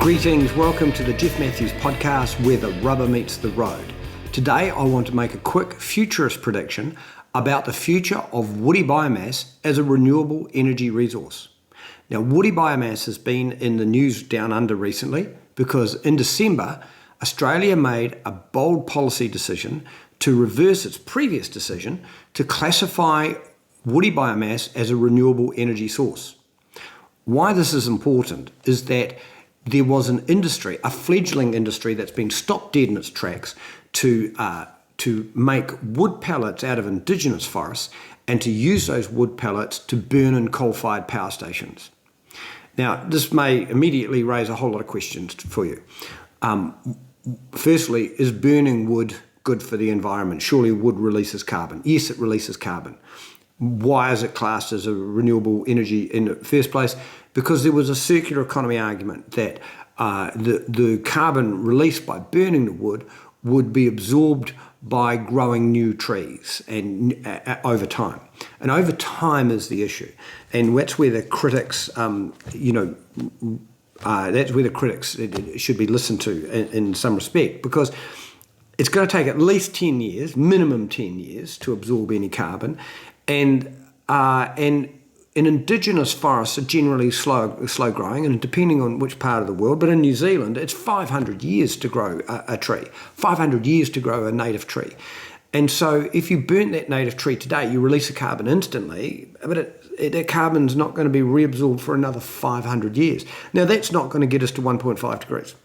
Greetings, welcome to the Geoff Matthews Podcast where the rubber meets the road. Today I want to make a quick futurist prediction about the future of woody biomass as a renewable energy resource. Now, woody biomass has been in the news down under recently because in December, Australia made a bold policy decision to reverse its previous decision to classify woody biomass as a renewable energy source. Why this is important is that there was an industry, a fledgling industry that's been stopped dead in its tracks to make wood pellets out of indigenous forests and to use those wood pellets to burn in coal-fired power stations. Now, this may immediately raise a whole lot of questions for you. Firstly, is burning wood good for the environment? Surely wood releases carbon. Yes, it releases carbon. Why is it classed as a renewable energy in the first place? Because there was a circular economy argument that the carbon released by burning the wood would be absorbed by growing new trees and over time. And over time is the issue. And that's where the critics, that's where the critics should be listened to in some respect, because it's going to take at least 10 years, minimum 10 years, to absorb any carbon. And indigenous forests are generally slow growing, and depending on which part of the world, but in New Zealand, it's 500 years to grow a tree, 500 years to grow a native tree. And so if you burn that native tree today, you release the carbon instantly, but that carbon's not going to be reabsorbed for another 500 years. Now, that's not going to get us to 1.5 degrees.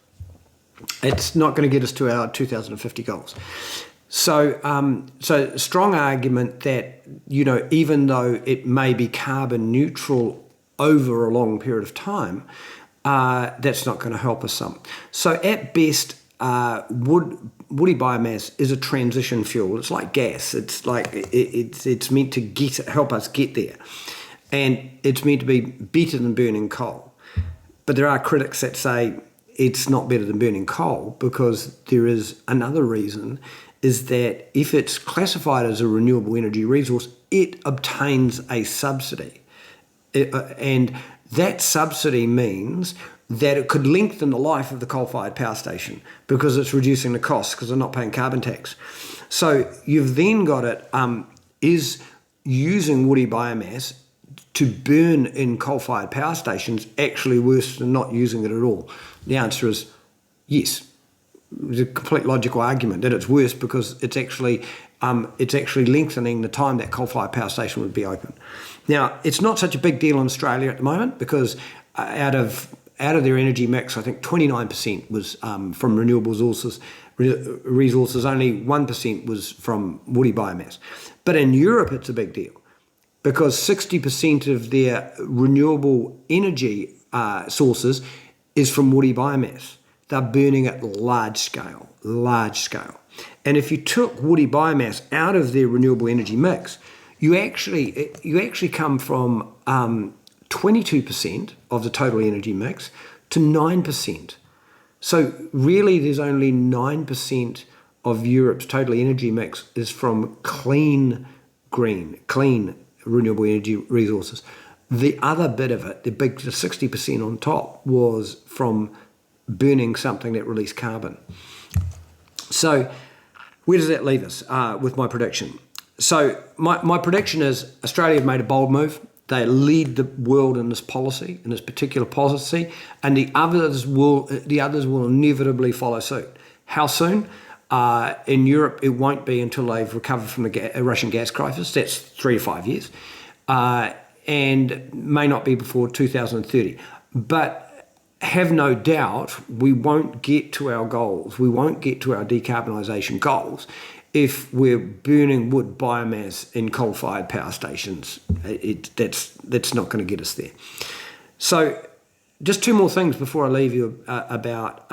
It's not going to get us to our 2050 goals. So strong argument that, even though it may be carbon neutral over a long period of time, that's not going to help us some. So at best, woody biomass is a transition fuel. It's like gas. It's like it's meant to help us get there, and it's meant to be better than burning coal. But there are critics that say it's not better than burning coal because there is another reason. Is that if it's classified as a renewable energy resource, it obtains a subsidy. And that subsidy means that it could lengthen the life of the coal-fired power station because it's reducing the costs because they're not paying carbon tax. So you've then got it, is using woody biomass to burn in coal-fired power stations actually worse than not using it at all? The answer is yes. It's a complete logical argument that it's worse because it's actually lengthening the time that coal-fired power station would be open. Now, it's not such a big deal in Australia at the moment because out of their energy mix, I think 29% was from renewable resources. Only 1% was from woody biomass. But in Europe, it's a big deal because 60% of their renewable energy sources is from woody biomass. They're burning at large scale. And if you took woody biomass out of their renewable energy mix, you actually come from 22% of the total energy mix to 9%. So really there's only 9% of Europe's total energy mix is from clean renewable energy resources. The other bit of it, the 60% on top, was from burning something that released carbon. So where does that leave us with my prediction? So my prediction is Australia have made a bold move. They lead the world in this policy, in this particular policy, and the others will inevitably follow suit. How soon? In Europe, it won't be until they've recovered from the Russian gas crisis. That's 3 to 5 years, and may not be before 2030. But have no doubt we won't get to our goals. We won't get to our decarbonisation goals if we're burning wood biomass in coal-fired power stations. That's not going to get us there. So just 2 more things before I leave you about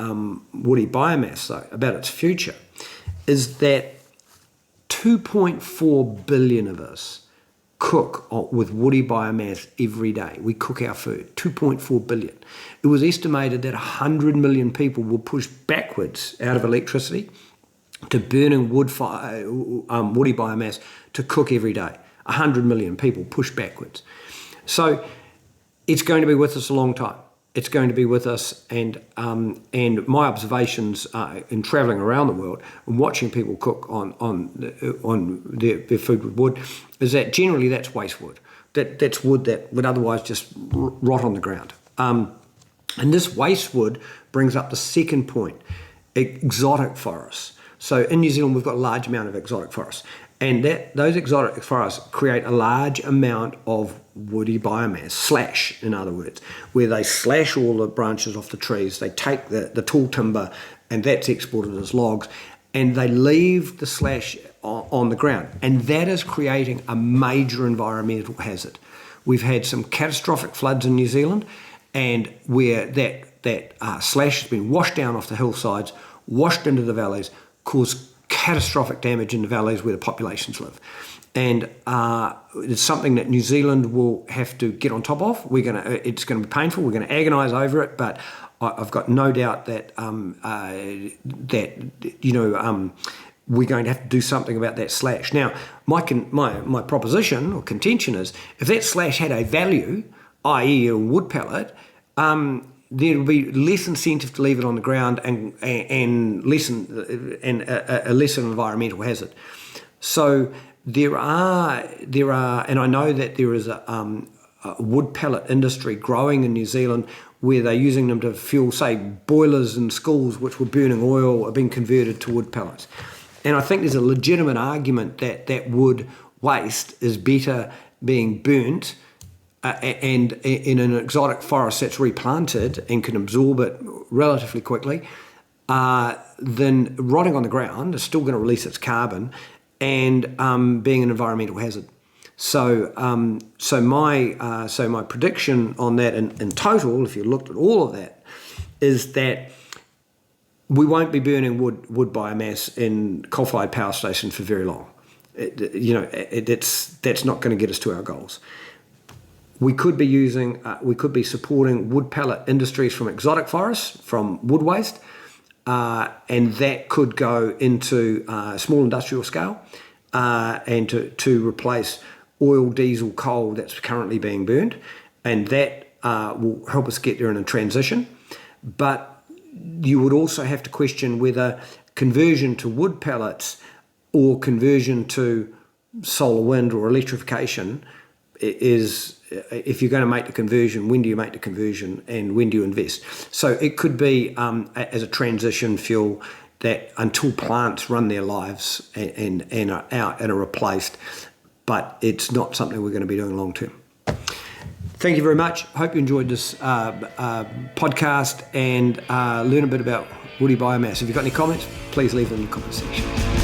woody biomass, though, about its future, is that 2.4 billion of us cook with woody biomass every day. We cook our food, 2.4 billion. It was estimated that 100 million people will push backwards out of electricity to burning woody biomass to cook every day. 100 million people push backwards. So it's going to be with us a long time. It's going to be with us, and my observations in travelling around the world and watching people cook on their food with wood is that generally that's waste wood. That's wood that would otherwise just rot on the ground. And this waste wood brings up the second point: exotic forests. So in New Zealand, we've got a large amount of exotic forests, and those exotic forests create a large amount of woody biomass, slash, in other words, where they slash all the branches off the trees, they take the tall timber, and that's exported as logs, and they leave the slash on the ground. And that is creating a major environmental hazard. We've had some catastrophic floods in New Zealand, and where that slash has been washed down off the hillsides, washed into the valleys, caused catastrophic damage in the valleys where the populations live. And it's something that New Zealand will have to get on top of. It's going to be painful. We're going to agonise over it, but I've got no doubt that we're going to have to do something about that slash. Now, my proposition or contention is, if that slash had a value, i.e. a wood pellet, there would be less incentive to leave it on the ground and a lesser environmental hazard. So there are, and I know that there is a wood pellet industry growing in New Zealand where they're using them to fuel, say, boilers in schools which were burning oil are being converted to wood pellets. And I think there's a legitimate argument that wood waste is better being burnt and in an exotic forest that's replanted and can absorb it relatively quickly, then rotting on the ground is still going to release its carbon and being an environmental hazard. So my prediction on that in total, if you looked at all of that, is that we won't be burning wood biomass in coal-fired power stations for very long. That's not going to get us to our goals. We could be supporting wood pellet industries from exotic forests, from wood waste, and that could go into small industrial scale and to replace oil, diesel, coal that's currently being burned, and that will help us get there in a transition. But you would also have to question whether conversion to wood pellets or conversion to solar, wind, or electrification is, if you're going to make the conversion, when do you make the conversion and when do you invest? So it could be as a transition fuel that until plants run their lives and are out and are replaced, but it's not something we're going to be doing long term. Thank you very much. Hope you enjoyed this podcast and learn a bit about woody biomass. If you've got any comments, please leave them in the comment section.